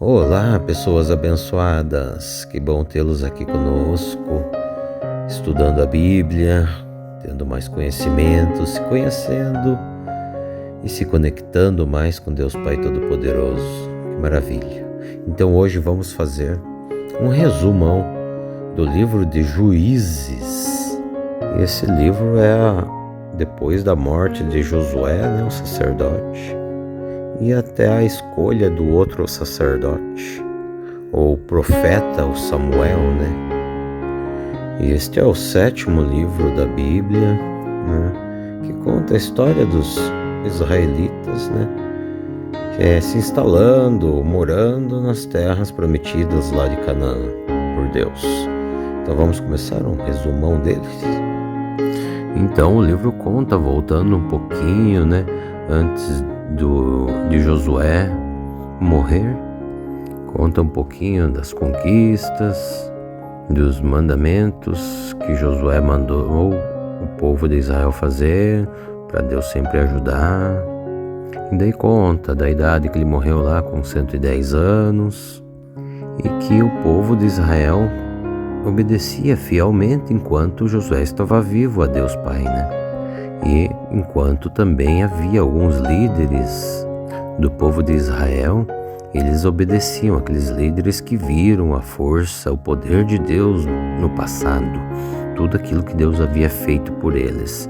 Olá, pessoas abençoadas, que bom tê-los aqui conosco, estudando a Bíblia, tendo mais conhecimento, se conhecendo e se conectando mais com Deus Pai Todo-Poderoso. Que maravilha! Então hoje vamos fazer um resumão do livro de Juízes. Esse livro é depois da morte de Josué, o sacerdote, e até a escolha do outro sacerdote, ou profeta, o Samuel, E este é o 7º livro da Bíblia, que conta a história dos israelitas, se instalando, morando nas terras prometidas lá de Canaã por Deus. Então vamos começar um resumão deles. Então o livro conta, voltando um pouquinho, antes de Josué morrer, conta um pouquinho das conquistas, dos mandamentos que Josué mandou o povo de Israel fazer, para Deus sempre ajudar. E daí conta da idade que ele morreu lá com 110 anos, e que o povo de Israel obedecia fielmente enquanto Josué estava vivo a Deus Pai, E enquanto também havia alguns líderes do povo de Israel, eles obedeciam aqueles líderes que viram a força, o poder de Deus no passado, tudo aquilo que Deus havia feito por eles.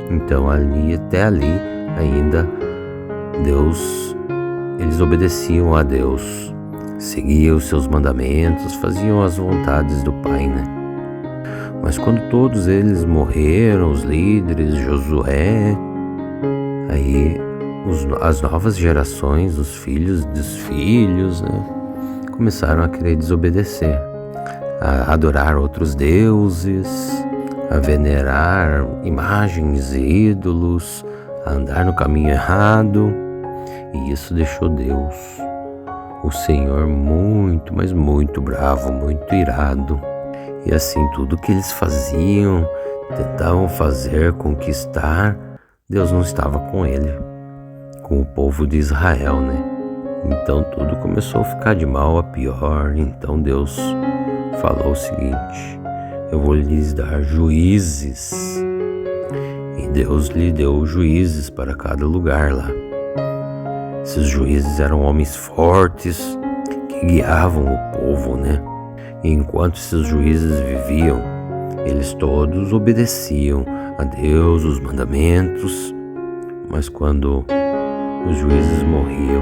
Então até ali ainda eles obedeciam a Deus, seguiam os seus mandamentos, faziam as vontades do Pai, Mas quando todos eles morreram, os líderes, Josué, aí as novas gerações, os filhos dos filhos, começaram a querer desobedecer, a adorar outros deuses, a venerar imagens e ídolos, a andar no caminho errado. E isso deixou Deus, o Senhor, muito, mas muito bravo, muito irado. E assim, tudo que eles faziam, tentavam fazer, conquistar, Deus não estava com ele, com o povo de Israel, Então tudo começou a ficar de mal a pior. Então Deus falou o seguinte: eu vou lhes dar juízes. E Deus lhe deu juízes para cada lugar lá. Esses juízes eram homens fortes que guiavam o povo, E enquanto esses juízes viviam, eles todos obedeciam a Deus, os mandamentos. Mas quando os juízes morriam,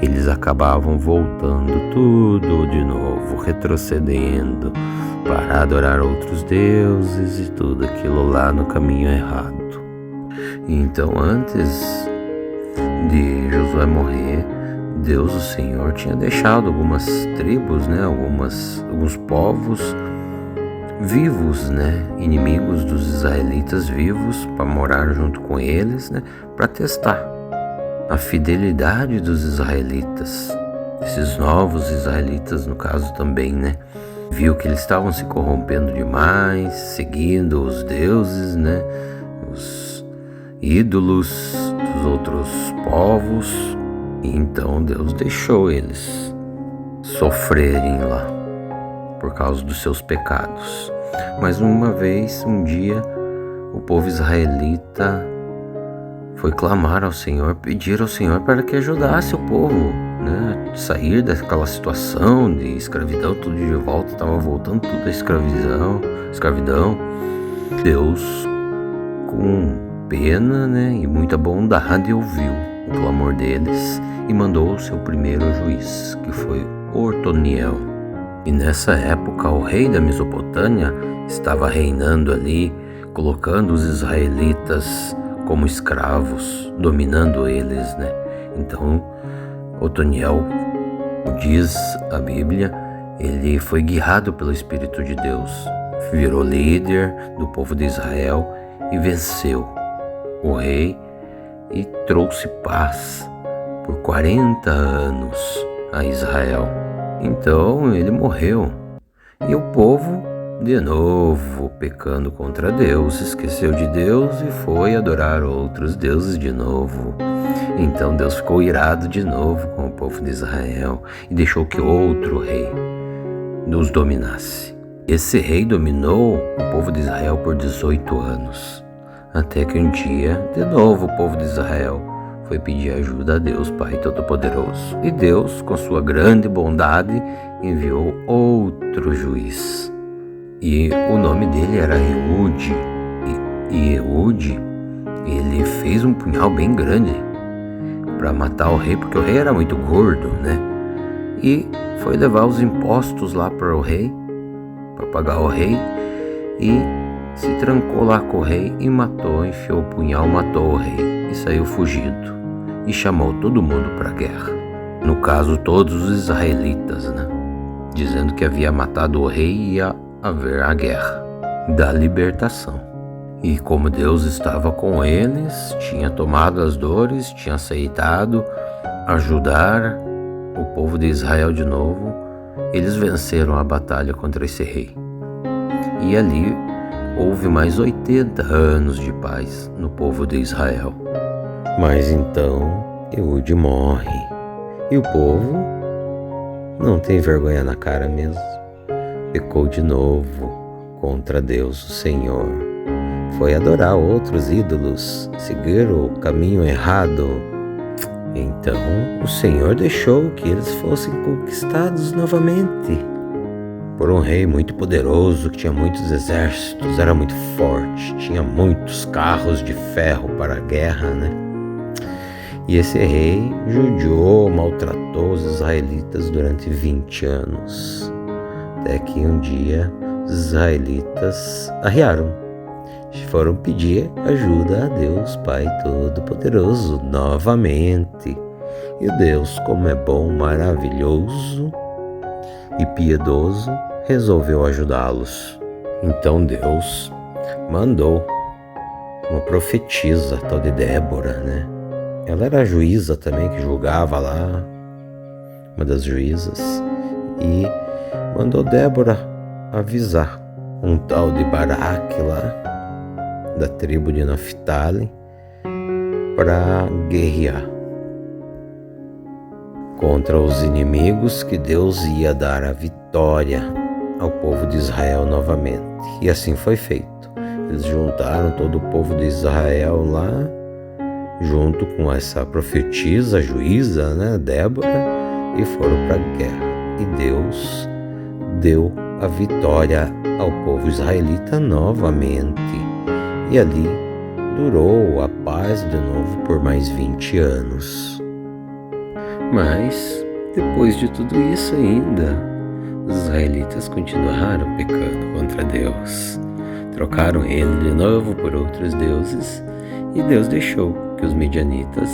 eles acabavam voltando tudo de novo, retrocedendo para adorar outros deuses e tudo aquilo lá no caminho errado. Então, antes de Josué morrer, Deus, o Senhor, tinha deixado algumas tribos, alguns povos vivos, inimigos dos israelitas vivos, para morar junto com eles, para testar a fidelidade dos israelitas. Esses novos israelitas, no caso também, viu que eles estavam se corrompendo demais, seguindo os deuses, os ídolos dos outros povos. E então Deus deixou eles sofrerem lá por causa dos seus pecados. Mas um dia, o povo israelita foi clamar ao Senhor, pedir ao Senhor para que ajudasse o povo, a sair daquela situação de escravidão, tudo de volta, estava voltando tudo à escravidão. Deus, com pena, e muita bondade, ouviu o clamor deles e mandou o seu primeiro juiz, que foi Otoniel. E nessa época o rei da Mesopotâmia estava reinando ali, colocando os israelitas como escravos, dominando eles, Então Otoniel, diz a Bíblia, ele foi guiado pelo Espírito de Deus, virou líder do povo de Israel e venceu o rei e trouxe paz por 40 anos a Israel. Então ele morreu e o povo de novo pecando contra Deus, esqueceu de Deus e foi adorar outros deuses de novo. Então Deus ficou irado de novo com o povo de Israel e deixou que outro rei os dominasse. Esse rei dominou o povo de Israel por 18 anos, até que um dia, de novo, o povo de Israel foi pedir ajuda a Deus, Pai Todo-Poderoso. E Deus, com sua grande bondade, enviou outro juiz. E o nome dele era Eude. E Eude, ele fez um punhal bem grande para matar o rei, porque o rei era muito gordo, né? E foi levar os impostos lá para o rei, para pagar o rei, e se trancou lá com o rei e matou, enfiou o punhal, matou o rei e saiu fugido. E chamou todo mundo para a guerra. No caso, todos os israelitas, né? Dizendo que havia matado o rei e ia haver a guerra da libertação. E como Deus estava com eles, tinha tomado as dores, tinha aceitado ajudar o povo de Israel de novo, eles venceram a batalha contra esse rei. E ali houve mais 80 anos de paz no povo de Israel. Mas então Eude morre e o povo não tem vergonha na cara mesmo. Pecou de novo contra Deus, o Senhor. Foi adorar outros ídolos, seguir o caminho errado. Então o Senhor deixou que eles fossem conquistados novamente por um rei muito poderoso, que tinha muitos exércitos, era muito forte, tinha muitos carros de ferro para a guerra, né? E esse rei judiou, maltratou os israelitas durante 20 anos. Até que um dia os israelitas arriaram. Foram pedir ajuda a Deus, Pai Todo-Poderoso, novamente. E Deus, como é bom, maravilhoso e piedoso, resolveu ajudá-los. Então Deus mandou uma profetisa, tal de Débora, né? Ela era a juíza também, que julgava lá, uma das juízas, e mandou Débora avisar um tal de Baraque lá, da tribo de Naftali, para guerrear contra os inimigos, que Deus ia dar a vitória ao povo de Israel novamente. E assim foi feito. Eles juntaram todo o povo de Israel lá, junto com essa profetisa, juíza, né, Débora, e foram para a guerra. E Deus deu a vitória ao povo israelita novamente. E ali durou a paz de novo por mais 20 anos. Mas, depois de tudo isso ainda, os israelitas continuaram pecando contra Deus. Trocaram ele de novo por outros deuses, e Deus deixou que os midianitas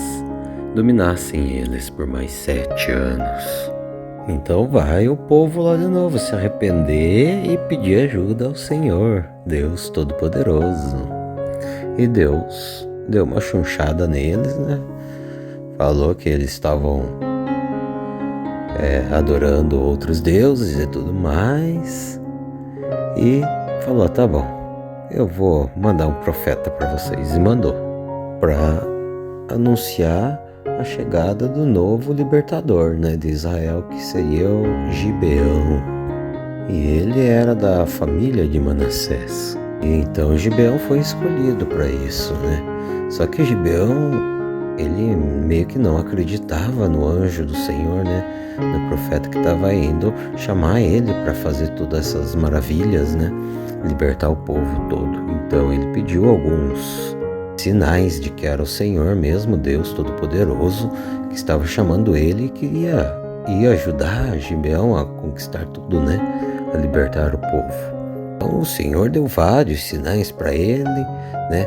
dominassem eles por mais 7 anos. Então vai o povo lá de novo se arrepender e pedir ajuda ao Senhor, Deus Todo-Poderoso. E Deus deu uma chunchada neles, né? Falou que eles estavam adorando outros deuses e tudo mais. E falou, tá bom, eu vou mandar um profeta para vocês. E mandou para anunciar a chegada do novo libertador, né, de Israel, que seria o Gibeão. E ele era da família de Manassés. E então Gibeão foi escolhido para isso, né? Só que Gibeão, ele meio que não acreditava no anjo do Senhor, né? No profeta que estava indo chamar ele para fazer todas essas maravilhas, né? Libertar o povo todo. Então ele pediu alguns sinais de que era o Senhor mesmo, Deus Todo-Poderoso, que estava chamando ele e queria ir ajudar Gibeão a conquistar tudo, né? A libertar o povo. Então o Senhor deu vários sinais para ele, né?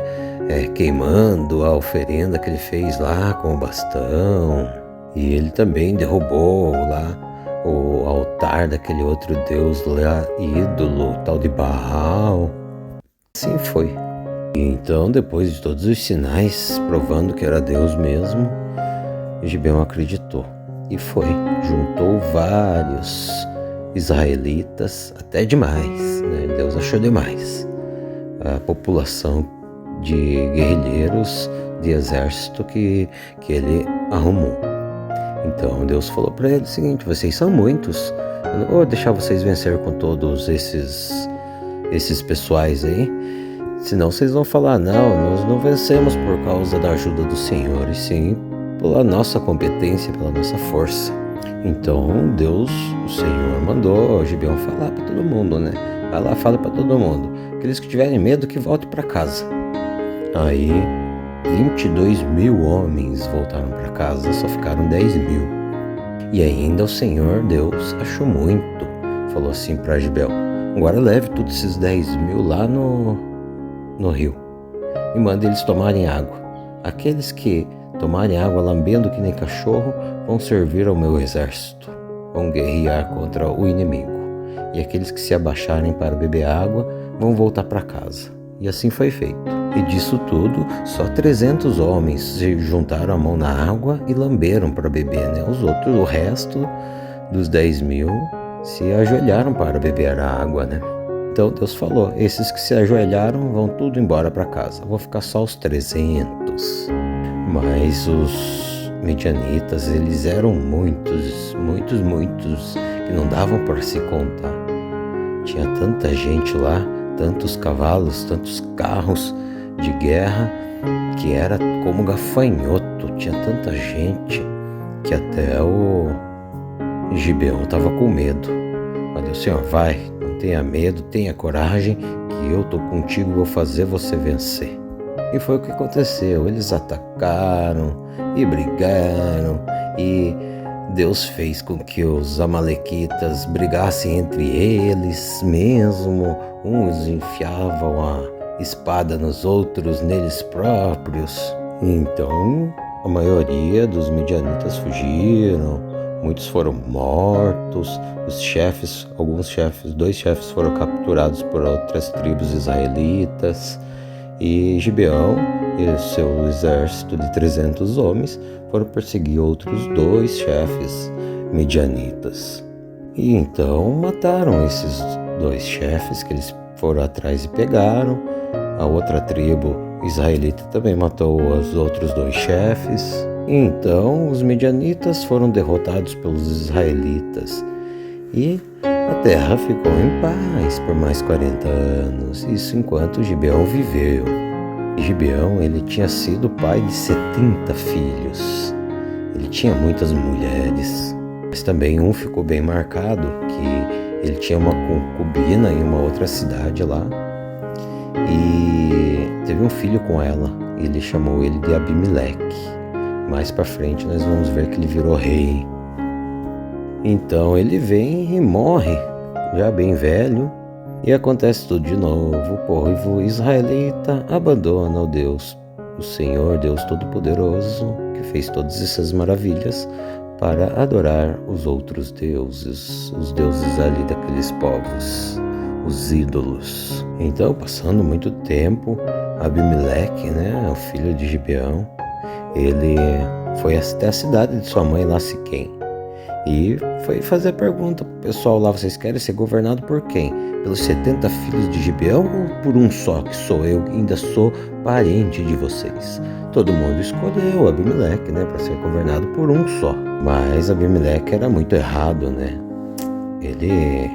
Queimando a oferenda que ele fez lá com o bastão. E ele também derrubou lá o altar daquele outro deus lá, ídolo, tal de Baal. Assim foi. E então, depois de todos os sinais provando que era Deus mesmo, Gibeão acreditou. E foi, juntou vários israelitas até demais, né? Deus achou demais a população de guerrilheiros de exército que ele arrumou. Então Deus falou para ele o seguinte: vocês são muitos, eu não vou deixar vocês vencer com todos esses pessoais aí, senão vocês vão falar: não, nós não vencemos por causa da ajuda do Senhor, e sim pela nossa competência, pela nossa força. Então Deus, o Senhor, mandou Gibeão falar para todo mundo, né? Vai lá, fala para todo mundo. Aqueles que tiverem medo que voltem para casa. Aí 22.000 homens voltaram para casa, só ficaram 10.000. E ainda o Senhor Deus achou muito. Falou assim para Gibeão: agora leve todos esses 10.000 lá no rio e manda eles tomarem água. Aqueles que tomarem água lambendo que nem cachorro vão servir ao meu exército, vão guerrear contra o inimigo. E aqueles que se abaixarem para beber água vão voltar para casa. E assim foi feito. E disso tudo, só 300 homens se juntaram a mão na água e lamberam para beber, né? O resto dos 10.000 se ajoelharam para beber a água, né? Então Deus falou: esses que se ajoelharam vão tudo embora para casa, vou ficar só os 300. Mas os midianitas, eles eram muitos, que não davam para se contar. Tinha tanta gente lá, tantos cavalos, tantos carros de guerra, que era como gafanhoto. Tinha tanta gente que até o Gibeão estava com medo. Mas Deus: Senhor, vai, não tenha medo, tenha coragem, que eu estou contigo e vou fazer você vencer. E foi o que aconteceu. Eles atacaram e brigaram, e Deus fez com que os amalequitas brigassem entre eles mesmo. Uns enfiavam a espada nos outros, neles próprios. Então a maioria dos midianitas fugiram, muitos foram mortos. Os chefes, dois chefes foram capturados por outras tribos israelitas. E Gibeão e o seu exército de 300 homens foram perseguir outros 2 chefes midianitas. E então mataram esses 2 chefes que eles foram atrás e pegaram. A outra tribo israelita também matou os outros 2 chefes. E então os midianitas foram derrotados pelos israelitas. E a terra ficou em paz por mais 40 anos, isso enquanto Gibeão viveu. Gibeão, ele tinha sido pai de 70 filhos. Ele tinha muitas mulheres, mas também um ficou bem marcado, que ele tinha uma concubina em uma outra cidade lá, e teve um filho com ela, e ele chamou ele de Abimeleque. Mais pra frente nós vamos ver que ele virou rei. Então ele vem e morre, já bem velho, e acontece tudo de novo. O povo israelita abandona o Deus, o Senhor, Deus Todo-Poderoso, que fez todas essas maravilhas, para adorar os outros deuses, os deuses ali daqueles povos, os ídolos. Então, passando muito tempo, Abimeleque, né, o filho de Gibeão, ele foi até a cidade de sua mãe lá, Siquém, e foi fazer a pergunta pro pessoal lá: vocês querem ser governado por quem? Pelos 70 filhos de Gibeão ou por um só, que sou eu, que ainda sou parente de vocês? Todo mundo escolheu Abimeleque, né, para ser governado por um só. Mas Abimeleque era muito errado, né? Ele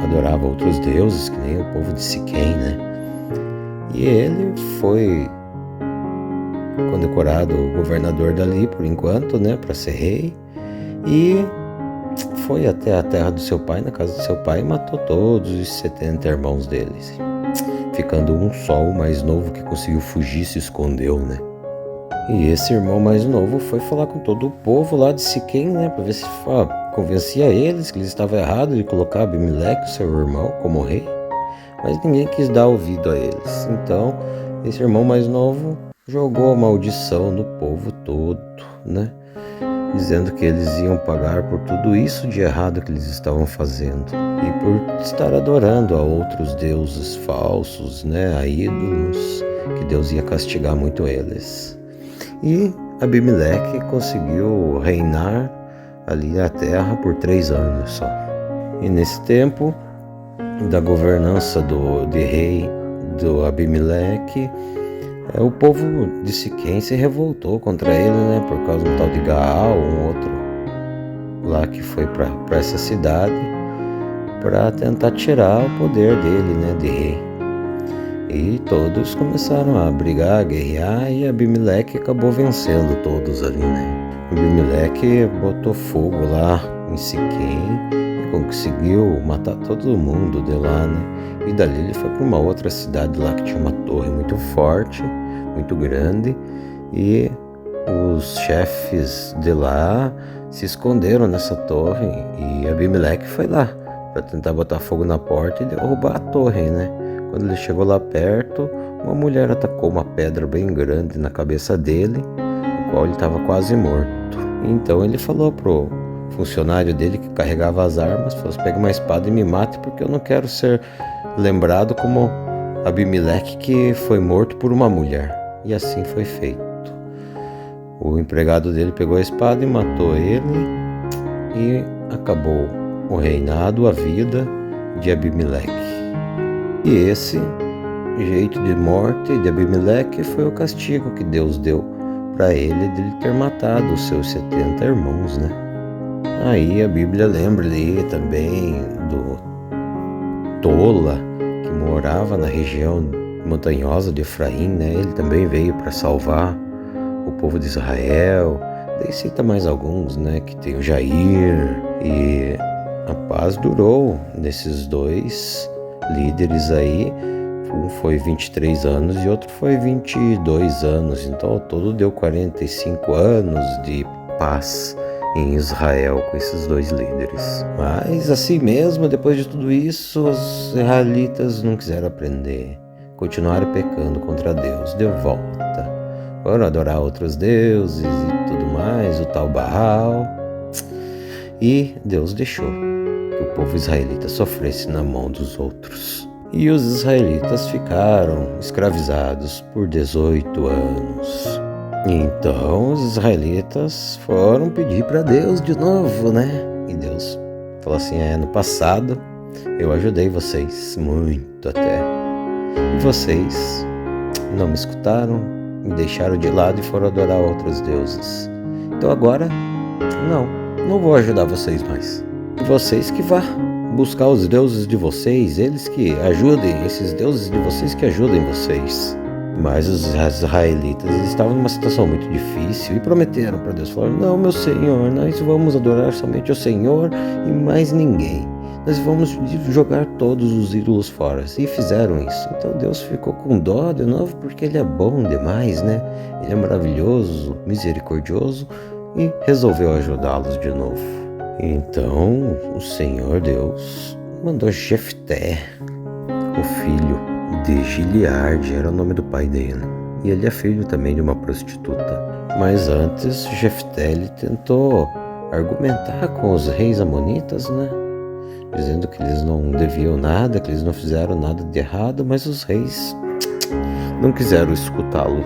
adorava outros deuses, que nem o povo de Siquém, né? E ele foi condecorado governador dali por enquanto, né, para ser rei. E foi até a terra do seu pai, na casa do seu pai, e matou todos os 70 irmãos deles, ficando um só, o mais novo, que conseguiu fugir, se escondeu, né? E esse irmão mais novo foi falar com todo o povo lá de Siquém, né, para ver se convencia eles que eles estavam errados de colocar Abimeleque, seu irmão, como rei. Mas ninguém quis dar ouvido a eles. Então esse irmão mais novo jogou a maldição no povo todo, né, dizendo que eles iam pagar por tudo isso de errado que eles estavam fazendo, e por estar adorando a outros deuses falsos, né, a ídolos, que Deus ia castigar muito eles. E Abimeleque conseguiu reinar ali na terra por 3 anos só. E nesse tempo da governança de rei do Abimeleque, o povo de Siquém se revoltou contra ele, né, por causa do tal de Gaal, um outro lá que foi para essa cidade para tentar tirar o poder dele, né, de rei. E todos começaram a brigar, a guerrear, e Abimeleque acabou vencendo todos ali, né. Abimeleque botou fogo lá em Siquém e conseguiu matar todo mundo de lá, né. E dali ele foi para uma outra cidade lá que tinha uma torre muito forte, muito grande, e os chefes de lá se esconderam nessa torre e Abimeleque foi lá para tentar botar fogo na porta e derrubar a torre, né? Quando ele chegou lá perto, uma mulher atacou uma pedra bem grande na cabeça dele, o qual ele estava quase morto. Então ele falou pro funcionário dele que carregava as armas, falou: "Pegue uma espada e me mate, porque eu não quero ser lembrado como Abimeleque que foi morto por uma mulher." E assim foi feito. O empregado dele pegou a espada e matou ele, e acabou o reinado, a vida de Abimeleque. E esse jeito de morte de Abimeleque foi o castigo que Deus deu para ele de ele ter matado os seus 70 irmãos, né? Aí a Bíblia lembra ali também do Tola, que morava na região montanhosa de Efraim, né? Ele também veio para salvar o povo de Israel. Daí cita mais alguns, né? Que tem o Jair. E a paz durou nesses dois líderes aí. Um foi 23 anos e outro foi 22 anos. Então ao todo deu 45 anos de paz em Israel com esses dois líderes. Mas assim mesmo, depois de tudo isso, os israelitas não quiseram aprender. Continuaram pecando contra Deus de volta. Foram adorar outros deuses e tudo mais, o tal Baal. E Deus deixou que o povo israelita sofresse na mão dos outros. E os israelitas ficaram escravizados por 18 anos. Então os israelitas foram pedir para Deus de novo, né? E Deus falou assim: no passado eu ajudei vocês muito até. E vocês não me escutaram, me deixaram de lado e foram adorar outros deuses. Então agora, não vou ajudar vocês mais. E vocês que vá buscar os deuses de vocês, eles que ajudem, esses deuses de vocês que ajudem vocês. Mas os israelitas estavam numa situação muito difícil e prometeram para Deus, falaram: "Não, meu Senhor, nós vamos adorar somente o Senhor e mais ninguém. Nós vamos jogar todos os ídolos fora." E fizeram isso. Então Deus ficou com dó de novo, porque Ele é bom demais, né? Ele é maravilhoso, misericordioso, e resolveu ajudá-los de novo. Então o Senhor Deus mandou Jefté, o filho de Gileade, era o nome do pai dele. E ele é filho também de uma prostituta. Mas antes, Jefté ele tentou argumentar com os reis amonitas, né? Dizendo que eles não deviam nada, que eles não fizeram nada de errado, mas os reis não quiseram escutá-lo.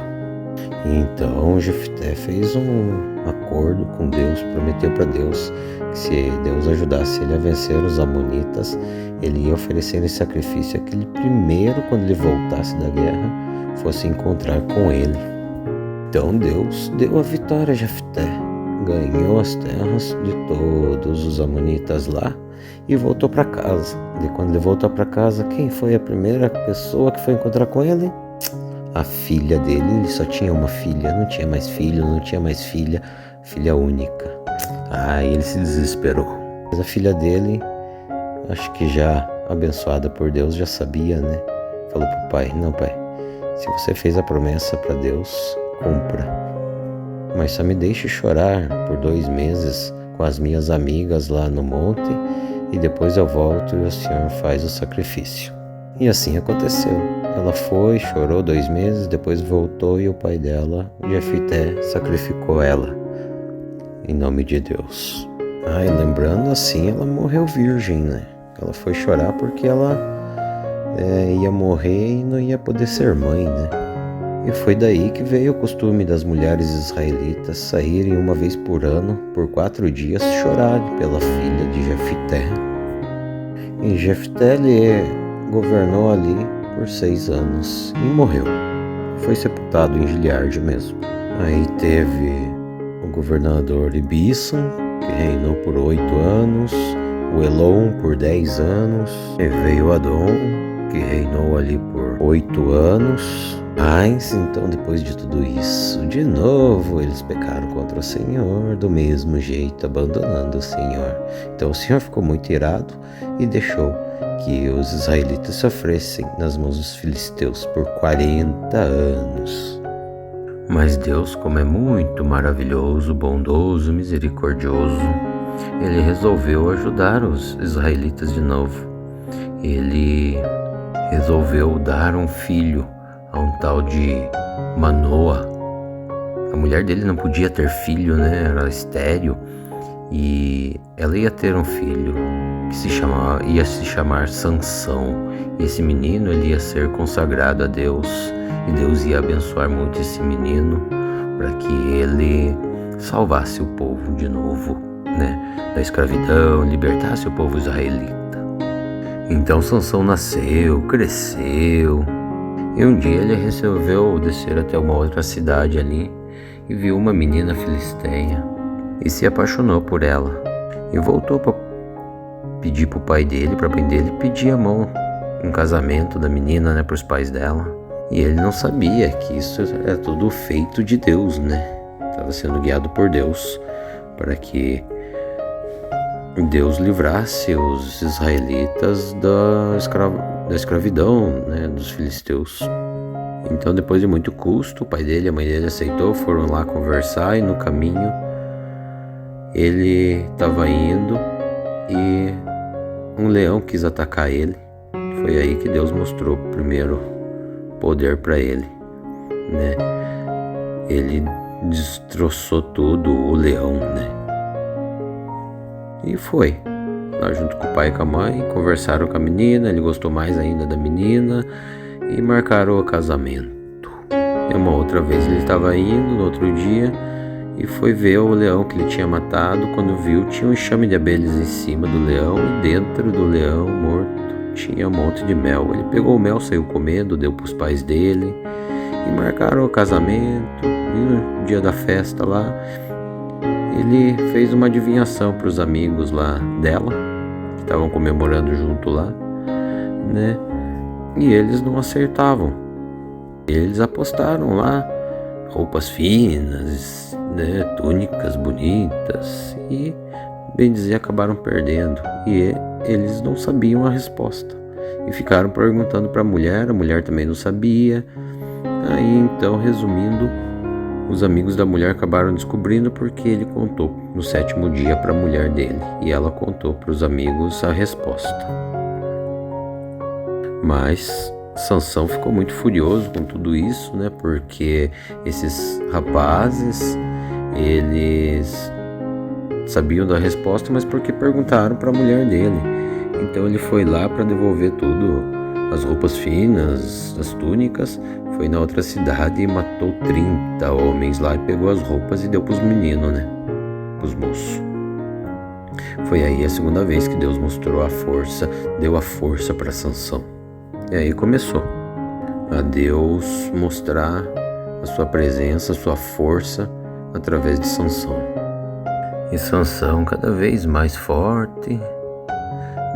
Então Jefté fez um acordo com Deus, prometeu para Deus que se Deus ajudasse ele a vencer os amonitas, ele ia oferecer em sacrifício aquele primeiro, quando ele voltasse da guerra, fosse encontrar com ele. Então Deus deu a vitória a Jefté, ganhou as terras de todos os amonitas lá e voltou para casa. E quando ele voltou para casa, quem foi a primeira pessoa que foi encontrar com ele? A filha dele. Ele só tinha uma filha, não tinha mais filho, não tinha mais filha, filha única. Ele se desesperou. Mas a filha dele, acho que já abençoada por Deus, já sabia, né? Falou pro pai: "Não, pai, se você fez a promessa para Deus, cumpra. Mas só me deixe chorar por 2 meses com as minhas amigas lá no monte, e depois eu volto e o Senhor faz o sacrifício." E assim aconteceu. Ela foi, chorou 2 meses, depois voltou e o pai dela, Jefté, sacrificou ela em nome de Deus. E lembrando assim, ela morreu virgem, né? Ela foi chorar porque ela ia morrer e não ia poder ser mãe, né? E foi daí que veio o costume das mulheres israelitas saírem uma vez por ano, por 4 dias, chorar pela filha de Jefté. E Jefté ele governou ali por 6 anos e morreu. Foi sepultado em Gileade mesmo. Aí teve o governador Ibissam, que reinou por 8 anos, o Elon por 10 anos, e veio Adom, que reinou ali por 8 anos. Mas então, depois de tudo isso, de novo eles pecaram contra o Senhor, do mesmo jeito, abandonando o Senhor. Então o Senhor ficou muito irado e deixou que os israelitas sofressem nas mãos dos filisteus por 40 anos. Mas Deus, como é muito maravilhoso, bondoso, misericordioso, ele resolveu ajudar os israelitas de novo. Ele resolveu dar um filho a um tal de Manoa. A mulher dele não podia ter filho, né? Era estéril. E ela ia ter um filho que ia se chamar Sansão. E esse menino ele ia ser consagrado a Deus. E Deus ia abençoar muito esse menino para que ele salvasse o povo de novo, né? Da escravidão, libertasse o povo israelita. Então Sansão nasceu, cresceu. E um dia ele resolveu descer até uma outra cidade ali e viu uma menina filisteia e se apaixonou por ela. E voltou para pedir para o pai dele, para a mãe dele, pedir a mão em casamento da menina, né, para os pais dela. E ele não sabia que isso era tudo feito de Deus, né? Estava sendo guiado por Deus para que Deus livrasse os israelitas da escravidão, né, dos filisteus. Então, depois de muito custo, o pai dele e a mãe dele aceitou, foram lá conversar e no caminho ele estava indo e um leão quis atacar ele. Foi aí que Deus mostrou o primeiro poder para ele, né? Ele destroçou tudo, o leão, né? E foi lá junto com o pai e com a mãe, conversaram com a menina, ele gostou mais ainda da menina e marcaram o casamento. E uma outra vez ele estava indo, no outro dia, e foi ver o leão que ele tinha matado. Quando viu, tinha um enxame de abelhas em cima do leão e dentro do leão morto tinha um monte de mel. Ele pegou o mel, saiu comendo, deu para os pais dele e marcaram o casamento. E no dia da festa lá, ele fez uma adivinhação para os amigos lá dela, que estavam comemorando junto lá, né? E eles não acertavam. Eles apostaram lá roupas finas, né? Túnicas bonitas e, bem dizer, acabaram perdendo. E eles não sabiam a resposta e ficaram perguntando para a mulher também não sabia. Aí então, resumindo, os amigos da mulher acabaram descobrindo porque ele contou no 7º dia para a mulher dele e ela contou para os amigos a resposta. Mas Sansão ficou muito furioso com tudo isso, né? Porque esses rapazes, eles sabiam da resposta, mas porque perguntaram para a mulher dele. Então ele foi lá para devolver tudo, as roupas finas, as túnicas, foi na outra cidade e matou 30 homens lá e pegou as roupas e deu para os meninos, né? Para os moços. Foi aí a segunda vez que Deus mostrou a força, deu a força para Sansão. E aí começou a Deus mostrar a sua presença, a sua força através de Sansão. E Sansão cada vez mais forte,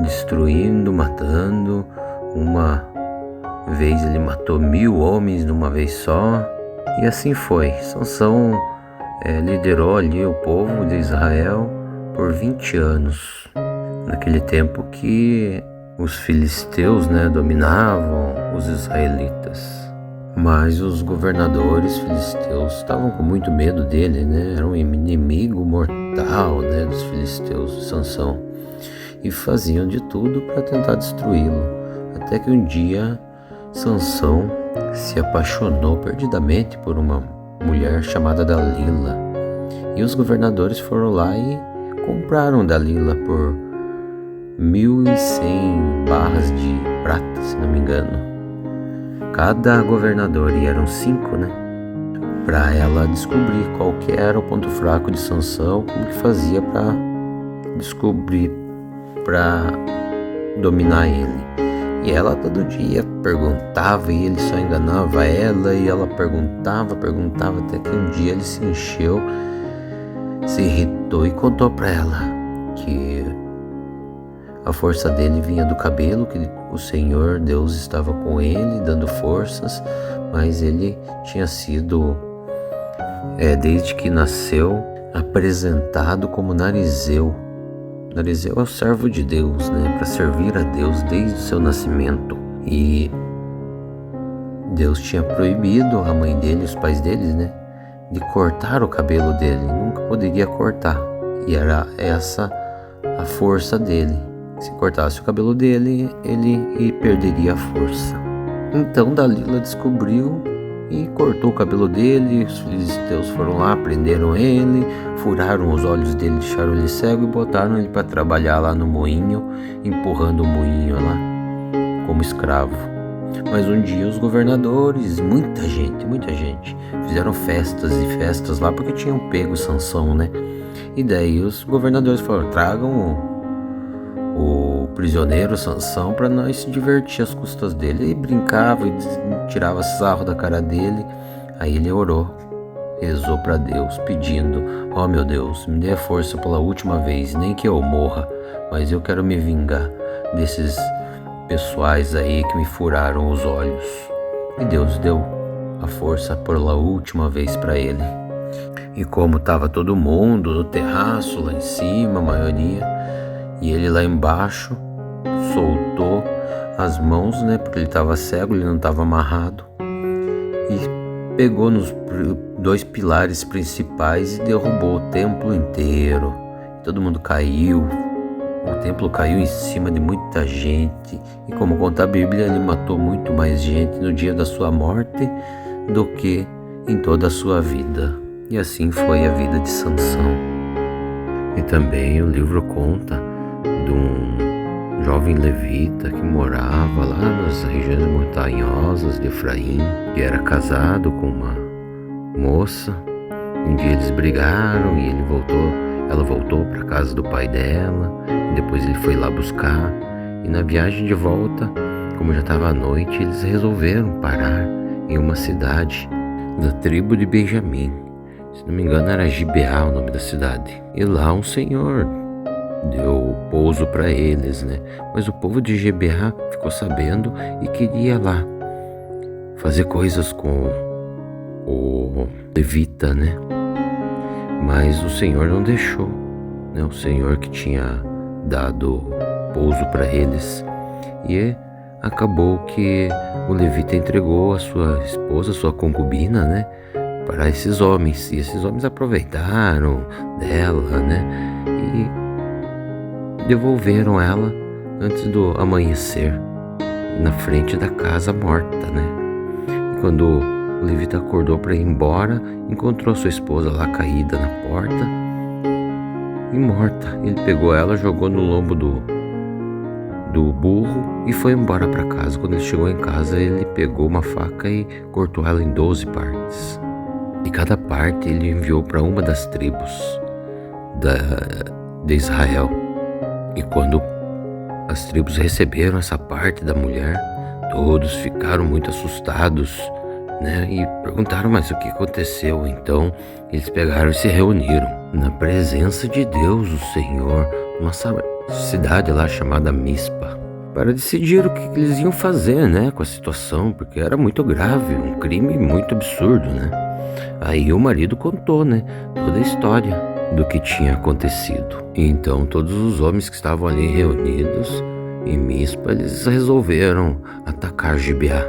destruindo, matando. Uma vez ele matou 1000 homens numa vez só. E assim foi. Sansão liderou ali o povo de Israel por 20 anos. Naquele tempo que os filisteus, né, dominavam os israelitas. Mas os governadores filisteus estavam com muito medo dele, né? Era um inimigo mortal, né, dos filisteus, Sansão. E faziam de tudo para tentar destruí-lo. Até que um dia Sansão se apaixonou perdidamente por uma mulher chamada Dalila. E os governadores foram lá e compraram Dalila por 1.100 barras de prata, se não me engano. Cada governador, e eram 5, né? Para ela descobrir qual que era o ponto fraco de Sansão, como que fazia para descobrir, para dominar ele. E ela todo dia perguntava e ele só enganava ela, e ela perguntava, até que um dia ele se encheu, se irritou e contou para ela que a força dele vinha do cabelo, que o Senhor Deus estava com ele, dando forças, mas ele tinha sido, desde que nasceu, apresentado como narizeu. Narizeu é o servo de Deus, né, para servir a Deus desde o seu nascimento. E Deus tinha proibido a mãe dele, os pais deles, né, de cortar o cabelo dele. Nunca poderia cortar. E era essa a força dele. Se cortasse o cabelo dele, ele perderia a força. Então Dalila descobriu e cortou o cabelo dele. Os filisteus foram lá, prenderam ele, furaram os olhos dele, deixaram ele cego e botaram ele para trabalhar lá no moinho, empurrando o moinho lá como escravo. Mas um dia os governadores, muita gente, fizeram festas e festas lá porque tinham pego Sansão, né? E daí os governadores falaram: tragam o prisioneiro Sansão para nós se divertir às custas dele. E brincava e tirava sarro da cara dele. Aí ele orou, rezou para Deus, pedindo: ó meu Deus, me dê a força pela última vez, nem que eu morra, mas eu quero me vingar desses pessoais aí que me furaram os olhos. E Deus deu a força pela última vez para ele. E como estava todo mundo no terraço lá em cima, a maioria, e ele lá embaixo soltou as mãos, né, porque ele estava cego, ele não estava amarrado, e pegou nos 2 pilares principais e derrubou o templo inteiro. Todo mundo caiu, o templo caiu em cima de muita gente, e como conta a Bíblia, ele matou muito mais gente no dia da sua morte do que em toda a sua vida. E assim foi a vida de Sansão. E também o livro conta de um jovem levita que morava lá nas regiões montanhosas de Efraim, que era casado com uma moça. Um dia eles brigaram e ela voltou para a casa do pai dela, e depois ele foi lá buscar. E na viagem de volta, como já estava à noite, eles resolveram parar em uma cidade da tribo de Benjamim. Se não me engano era Gibeá o nome da cidade. E lá um senhor deu pouso para eles, né? Mas o povo de Gibeá ficou sabendo e queria lá fazer coisas com o levita, né? Mas o Senhor não deixou, né? O Senhor que tinha dado pouso para eles. E acabou que o levita entregou a sua esposa, sua concubina, né, para esses homens. E esses homens aproveitaram dela, né, e devolveram ela antes do amanhecer, na frente da casa morta, né. E quando o levita acordou para ir embora, encontrou sua esposa lá caída na porta e morta. Ele pegou ela, jogou no lombo do burro e foi embora para casa. Quando ele chegou em casa, ele pegou uma faca e cortou ela em 12 partes. E cada parte ele enviou para uma das tribos de Israel. E quando as tribos receberam essa parte da mulher, todos ficaram muito assustados, né? E perguntaram: mas o que aconteceu? Então eles pegaram e se reuniram na presença de Deus, o Senhor, numa cidade lá chamada Mispa, para decidir o que eles iam fazer, né, com a situação, porque era muito grave, um crime muito absurdo, né. Aí o marido contou, né, toda a história do que tinha acontecido. E então todos os homens que estavam ali reunidos em Mispa, eles resolveram atacar Gibeá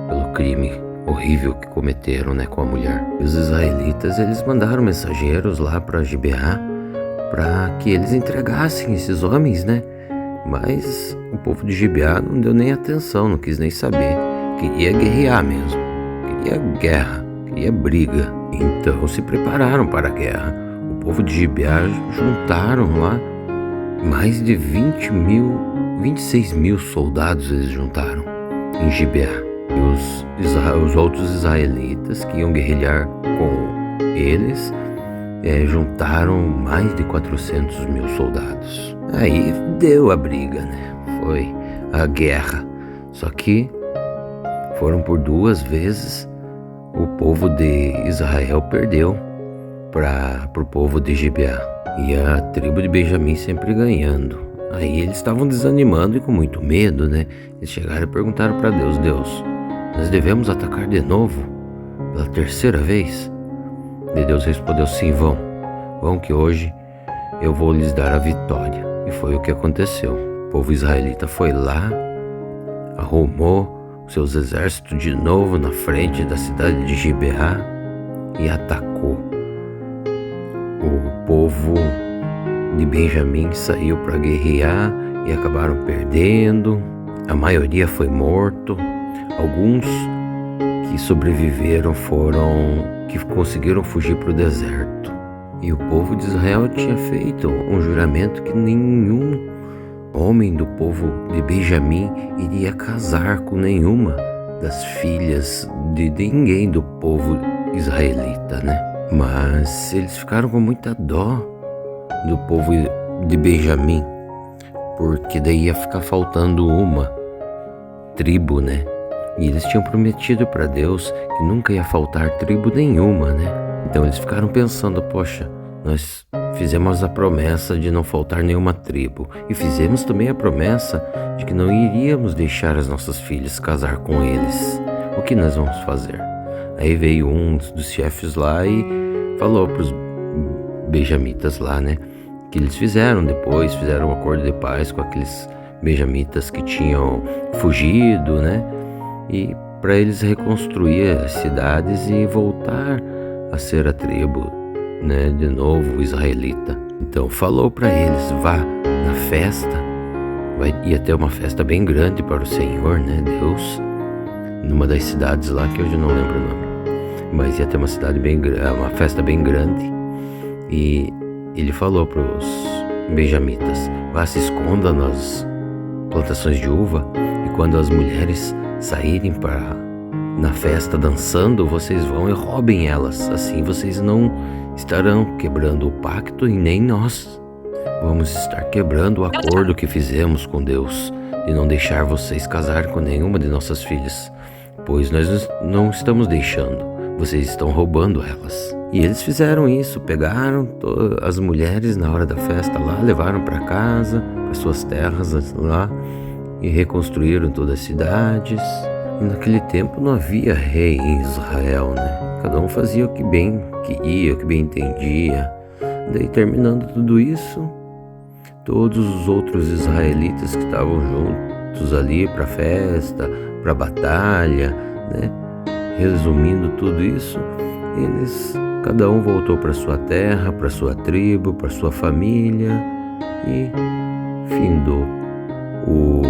pelo crime horrível que cometeram, né, com a mulher. E os israelitas, eles mandaram mensageiros lá para Gibeá para que eles entregassem esses homens, né? Mas o povo de Gibeá não deu nem atenção, não quis nem saber. Queria guerrear mesmo, queria guerra, queria briga. Então se prepararam para a guerra. O povo de Gibeá juntaram lá mais de 26 mil soldados eles juntaram em Gibeá. E os outros israelitas que iam guerrilhar com eles juntaram mais de 400 mil soldados. Aí deu a briga, né? foi a guerra. Só que foram por 2 vezes, o povo de Israel perdeu para o povo de Gibeá. E a tribo de Benjamim sempre ganhando. Aí eles estavam desanimando e com muito medo, né? Eles chegaram e perguntaram para Deus: Deus, nós devemos atacar de novo? Pela 3ª vez? E Deus respondeu: sim, vão que hoje eu vou lhes dar a vitória. E foi o que aconteceu. O povo israelita foi lá, arrumou seus exércitos de novo na frente da cidade de Gibeá e atacou. O povo de Benjamim saiu para guerrear e acabaram perdendo. A maioria foi morto. Alguns que sobreviveram foram que conseguiram fugir para o deserto. E o povo de Israel tinha feito um juramento que nenhum homem do povo de Benjamim iria casar com nenhuma das filhas de ninguém do povo israelita, né? Mas eles ficaram com muita dó do povo de Benjamim, porque daí ia ficar faltando uma tribo, né? E eles tinham prometido para Deus que nunca ia faltar tribo nenhuma, né? Então eles ficaram pensando: poxa, nós fizemos a promessa de não faltar nenhuma tribo e fizemos também a promessa de que não iríamos deixar as nossas filhas casar com eles. O que nós vamos fazer? Aí veio um dos chefes lá e falou para os benjamitas lá, né, que eles fizeram um acordo de paz com aqueles benjamitas que tinham fugido, né, e para eles reconstruir as cidades e voltar a ser a tribo, né, de novo israelita. Então falou para eles: vá na festa, ia ter uma festa bem grande para o Senhor, né, Deus, numa das cidades lá que hoje eu não lembro o nome, mas ia ter uma festa bem grande. E ele falou para os benjamitas: vá, se esconda nas plantações de uva, e quando as mulheres saírem na festa dançando, vocês vão e roubem elas. Assim vocês não estarão quebrando o pacto e nem nós vamos estar quebrando o acordo que fizemos com Deus de não deixar vocês casarem com nenhuma de nossas filhas, pois nós não estamos deixando, vocês estão roubando elas. E eles fizeram isso, pegaram as mulheres na hora da festa lá, levaram para casa, para suas terras lá, e reconstruíram todas as cidades. E naquele tempo não havia rei em Israel, né? Cada um fazia o que bem queria, o que bem entendia. Daí, terminando tudo isso, todos os outros israelitas que estavam juntos ali para a festa, para a batalha, né? Resumindo tudo isso, cada um voltou para sua terra, para sua tribo, para sua família, e findou o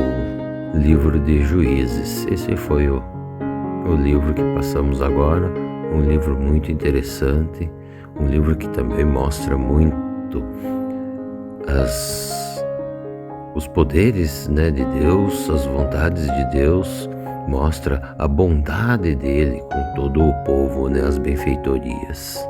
livro de Juízes. Esse foi o livro que passamos agora, um livro muito interessante, um livro que também mostra muito os poderes, né, de Deus, as vontades de Deus, mostra a bondade dele com todo o povo, né, as benfeitorias.